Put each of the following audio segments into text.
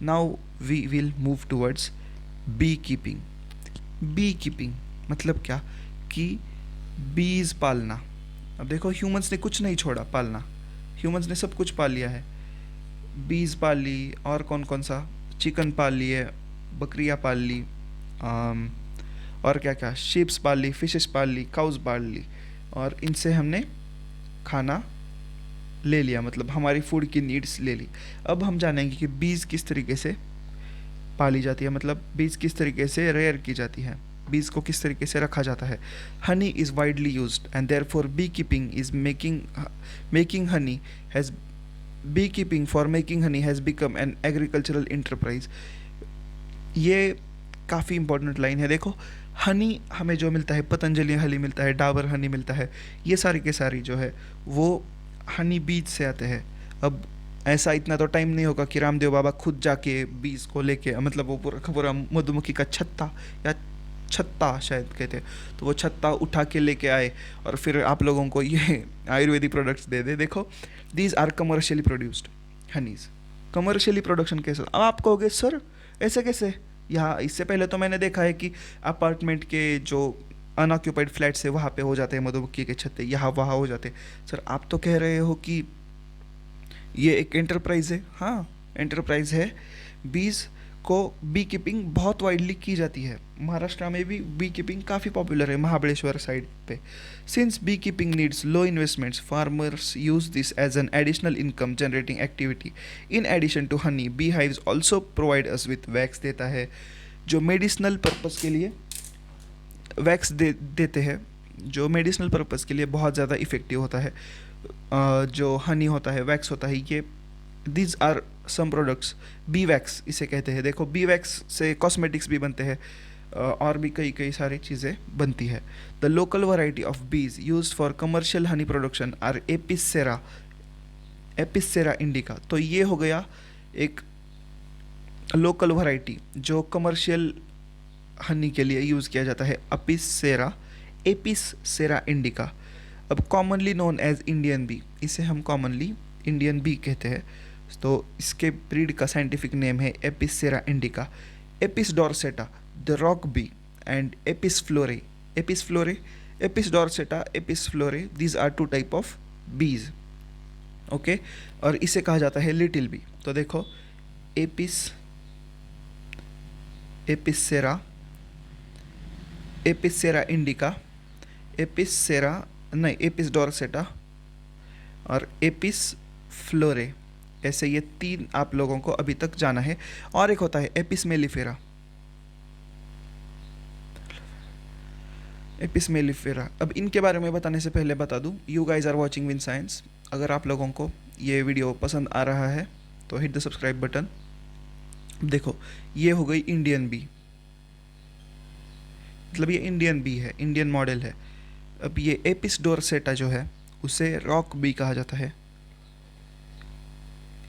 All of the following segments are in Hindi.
Now we will move towards beekeeping. Beekeeping मतलब क्या कि बीज पालना। अब देखो ह्यूमंस ने कुछ नहीं छोड़ा पालना, ह्यूमंस ने सब कुछ पाल लिया है। बीज पाल ली, और कौन कौन सा, चिकन पाल लिए, बकरियाँ पाल ली, आम, और क्या क्या, शिप्स पाल ली, फिशेस पाल ली, काउस पाल ली, और इनसे हमने खाना ले लिया, मतलब हमारी फूड की नीड्स ले ली। अब हम जानेंगे कि बीज किस तरीके से पाली जाती है, मतलब बीज किस तरीके से रेयर की जाती है, बीज को किस तरीके से रखा जाता है। Honey is widely used and therefore beekeeping is making honey has beekeeping for making honey has become an agricultural enterprise। ये काफ़ी इंपॉर्टेंट लाइन है। देखो हनी हमें जो मिलता है, पतंजलि हनी मिलता है, डाबर हनी मिलता है, ये सारी के सारी जो है वो हनी बीज से आते हैं। अब ऐसा इतना तो टाइम नहीं होगा कि रामदेव बाबा खुद जाके बीज को लेके, मतलब वो पूरा का पूरा मधुमक्खी का छत्ता या छत्ता शायद कहते हैं, तो वो छत्ता उठा के लेके आए और फिर आप लोगों को ये आयुर्वेदिक प्रोडक्ट्स दे दे। देखो these are commercially produced honeys. Commercially production कैसे, अब आप कहोगे सर ऐसे कैसे, यहाँ इससे पहले तो मैंने देखा है कि अपार्टमेंट के जो अनऑक्यूपाइड फ्लैट्स है वहाँ पे हो जाते हैं मधुमक्खी के छत्ते, यहाँ वहाँ हो जाते हैं। सर आप तो कह रहे हो कि ये एक एंटरप्राइज है। हाँ एंटरप्राइज है। बीज को बी कीपिंग बहुत वाइडली की जाती है, महाराष्ट्र में भी बी कीपिंग काफ़ी पॉपुलर है, महाबलेश्वर साइड पे। Since beekeeping needs low investments, farmers use this as an additional income generating activity. In addition to honey, beehives also provide us with wax देता है, जो मेडिसिनल पर्पज़ के लिए वैक्स देते हैं, जो मेडिसिनल पर्पज़ के लिए बहुत ज़्यादा इफ़ेक्टिव होता है। जो हनी होता है, वैक्स होता है, ये these are some products. Beeswax इसे कहते हैं। देखो बी वैक्स से कॉस्मेटिक्स भी बनते हैं, और भी कई कई सारी चीज़ें बनती है। The local variety of bees use for commercial honey production are apis cerana, apis cerana indica. तो ये हो गया एक लोकल वैरायटी जो कमर्शियल हनी के लिए यूज़ किया जाता है, अपिसेरा, एपिसेरा इंडिका। अब commonly known as Indian bee, इसे हम कॉमनली इंडियन बी कहते हैं। तो इसके ब्रीड का साइंटिफिक नेम है apis cerana indica. Apis dorsata the rock bee and apis florea, apis florea, apis dorsata, apis florea, these are two type of bees. Okay, और इसे कहा जाता है लिटिल बी। तो देखो एपिस, एपिसेरा, एपिसेरा इंडिका, एपिसेरा नहीं, एपिस डॉर्सेटा और एपिस फ्लोरे, ऐसे ये तीन आप लोगों को अभी तक जाना है। और एक होता है एपिस मेलिफेरा, एपिस मेलिफेरा। अब इनके बारे में बताने से पहले बता दूं, you guys are watching Win Science. अगर आप लोगों को ये वीडियो पसंद आ रहा है तो हिट द सब्सक्राइब बटन। देखो ये हो गई इंडियन बी, मतलब ये इंडियन बी है, इंडियन मॉडल है। अब ये एपिस डोरसेटा जो है उसे रॉक बी कहा जाता है।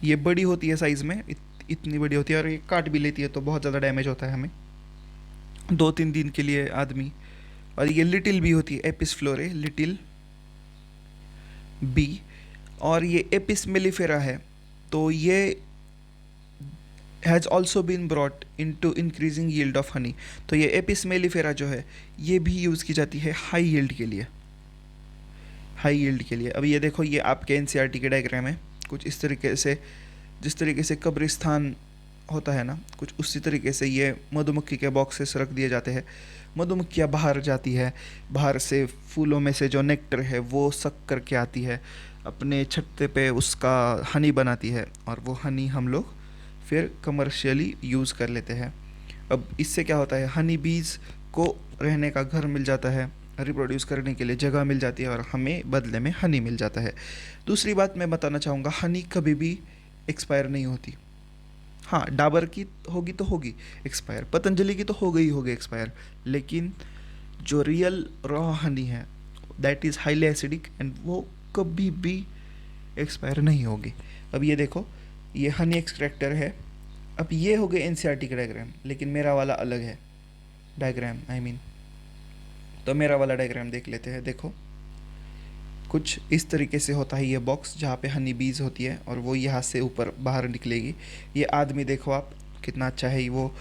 ये बड़ी होती है साइज़ में, इतनी बड़ी होती है, और ये काट भी लेती है तो बहुत ज़्यादा डैमेज होता है हमें 2-3 दिन के लिए आदमी। और ये लिटिल बी होती है, एपिस फ्लोरे, लिटिल बी। और ये एपिस मेलिफेरा है, तो ये has also been brought in to increasing yield of honey. तो ये एपिस मेलिफेरा जो है ये भी यूज़ की जाती है हाई यील्ड के लिए, हाई यील्ड के लिए। अब ये देखो ये आपके एनसीईआरटी के डायग्राम है, कुछ इस तरीके से, जिस तरीके से कब्रिस्तान होता है ना, कुछ उसी तरीके से ये मधुमक्खी के बॉक्सेस रख दिए जाते हैं। मधुमक्खियाँ बाहर जाती है, बाहर से फूलों में से जो नेक्टर है वो सक करके आती है, अपने छत्ते पे उसका हनी बनाती है, और वो हनी हम लोग फिर कमर्शियली यूज़ कर लेते हैं। अब इससे क्या होता है, हनी बीज को रहने का घर मिल जाता है, रिप्रोड्यूस करने के लिए जगह मिल जाती है, और हमें बदले में हनी मिल जाता है। दूसरी बात मैं बताना चाहूँगा, हनी कभी भी एक्सपायर नहीं होती। हाँ डाबर की होगी तो होगी एक्सपायर, पतंजलि की तो हो गई होगी एक्सपायर, लेकिन जो रियल रॉ हनी है that is highly acidic and वो कभी भी एक्सपायर नहीं होगी। अब ये देखो ये हनी एक्सट्रैक्टर है। अब ये हो गए एनसीईआरटी का डायग्राम, लेकिन मेरा वाला अलग है डायग्राम, आई मीन। तो मेरा वाला डायग्राम देख लेते हैं। देखो कुछ इस तरीके से होता है ये बॉक्स जहाँ पे हनी बीज होती है और वो यहाँ से ऊपर बाहर निकलेगी। ये आदमी देखो आप कितना अच्छा है, वो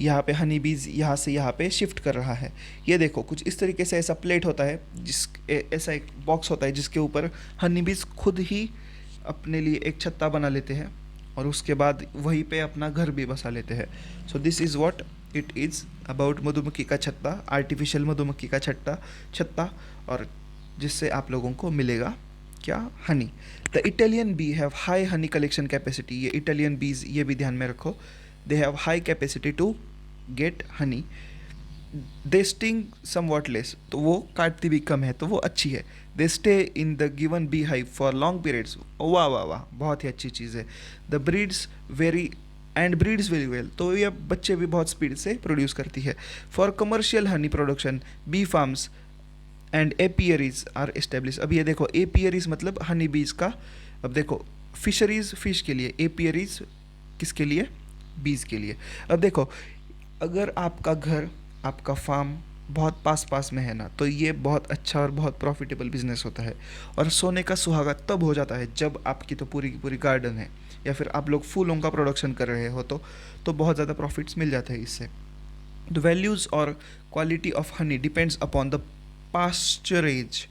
यहाँ पे हनी बीज यहाँ से यहाँ पे शिफ्ट कर रहा है। ये देखो कुछ इस तरीके से ऐसा प्लेट होता है ऐसा एक बॉक्स होता है जिसके ऊपर हनी बीज खुद ही अपने लिए एक छत्ता बना लेते हैं और उसके बाद वहीं पे अपना घर भी बसा लेते हैं। So this is what it is about मधुमक्खी का छत्ता, आर्टिफिशियल मधुमक्खी का छत्ता, और जिससे आप लोगों को मिलेगा क्या, honey. The Italian bee have high honey collection capacity, ये इटालियन बीज ये भी ध्यान में रखो, they have high capacity to get honey. They sting somewhat less, तो वो काटती भी कम है तो वो अच्छी है। They stay in the given bee hive for long periods, वाह वाह वाह, बहुत ही अच्छी चीज़ है। The breeds very very well, तो ये बच्चे भी बहुत स्पीड से प्रोड्यूस करती है। For commercial honey production bee farms and apiaries are establish. अब ये देखो एपियरीज मतलब हनी बीज का, अब देखो फिशरीज फिश के लिए, एपियरीज किसके लिए, बीज के लिए। अब देखो अगर आपका घर, आपका फार्म बहुत पास पास में है ना, तो ये बहुत अच्छा और बहुत प्रॉफिटेबल बिजनेस होता है। और सोने का सुहागा तब हो जाता है जब आपकी तो पूरी की पूरी गार्डन है या फिर आप लोग फूलों का प्रोडक्शन कर रहे हो, तो बहुत ज़्यादा प्रॉफिट्स मिल जाते हैं इससे। द वैल्यूज़ और quality of honey depends upon the pasturage.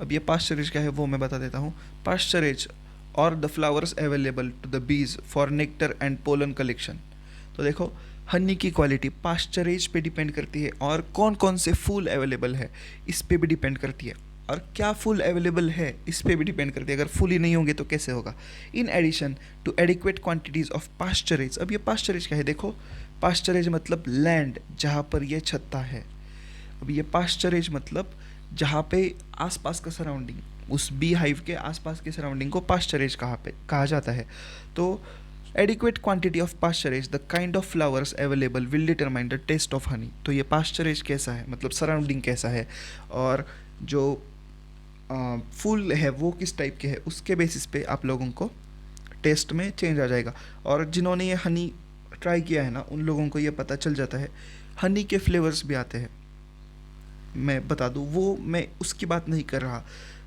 अब ये पास्चरेज क्या है वो मैं बता देता हूँ। पास्चरेज और the flowers available to the bees for nectar and pollen collection. तो देखो हनी की क्वालिटी पास्चरेज पे डिपेंड करती है और कौन कौन से फूल अवेलेबल है इस पे भी डिपेंड करती है, और क्या फूल अवेलेबल है इस पे भी डिपेंड करती है। अगर फूल ही नहीं होंगे तो कैसे होगा। In addition to adequate quantities of pasturage. अब ये पास्चरेज क्या है, देखो पास्चरेज मतलब लैंड जहाँ पर ये छत्ता है। अब ये पास्चरेज मतलब जहाँ पे आसपास का सराउंडिंग, उस बी हाइव के आसपास के सराउंडिंग को पास्चरेज कहा जाता है। तो adequate quantity of pasturage the kind of flowers available will determine the taste of honey. तो ये पास्चरेज कैसा है मतलब सराउंडिंग कैसा है और जो फूल है वो किस टाइप के है, उसके बेसिस पे आप लोगों को टेस्ट में चेंज आ जाएगा। और जिन्होंने ये हनी ट्राई किया है ना उन लोगों को ये पता चल जाता है। हनी के फ्लेवर्स भी आते हैं, मैं बता दूँ, वो मैं उसकी बात नहीं कर रहा,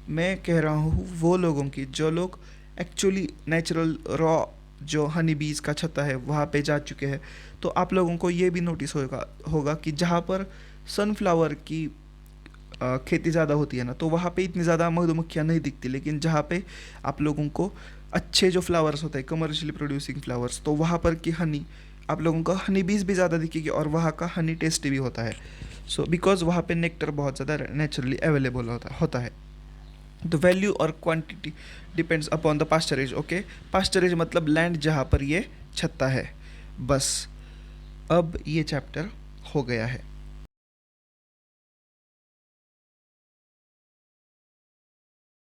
मैं कह रहा हूँ वो लोगों की जो लोग एक्चुअली नेचुरल रॉ जो हनी बीज का छत्ता है वहाँ पे जा चुके हैं। तो आप लोगों को ये भी नोटिस होगा कि जहाँ पर सनफ्लावर की खेती ज़्यादा होती है ना, तो वहाँ पे इतनी ज़्यादा मधुमक्खियाँ नहीं दिखती, लेकिन जहाँ पे आप लोगों को अच्छे जो फ्लावर्स होते हैं कमर्शियली प्रोड्यूसिंग फ्लावर्स, तो वहाँ पर की हनी आप लोगों को हनी बीज भी ज़्यादा दिखेगी और वहाँ का हनी टेस्टी भी होता है। सो बिकॉज वहाँ पे नेक्टर बहुत ज़्यादा नेचुरली अवेलेबल होता है। द वैल्यू और quantity depends upon the pasturage. Okay, pasturage मतलब लैंड जहाँ पर ये छत्ता है। बस अब ये चैप्टर हो गया है।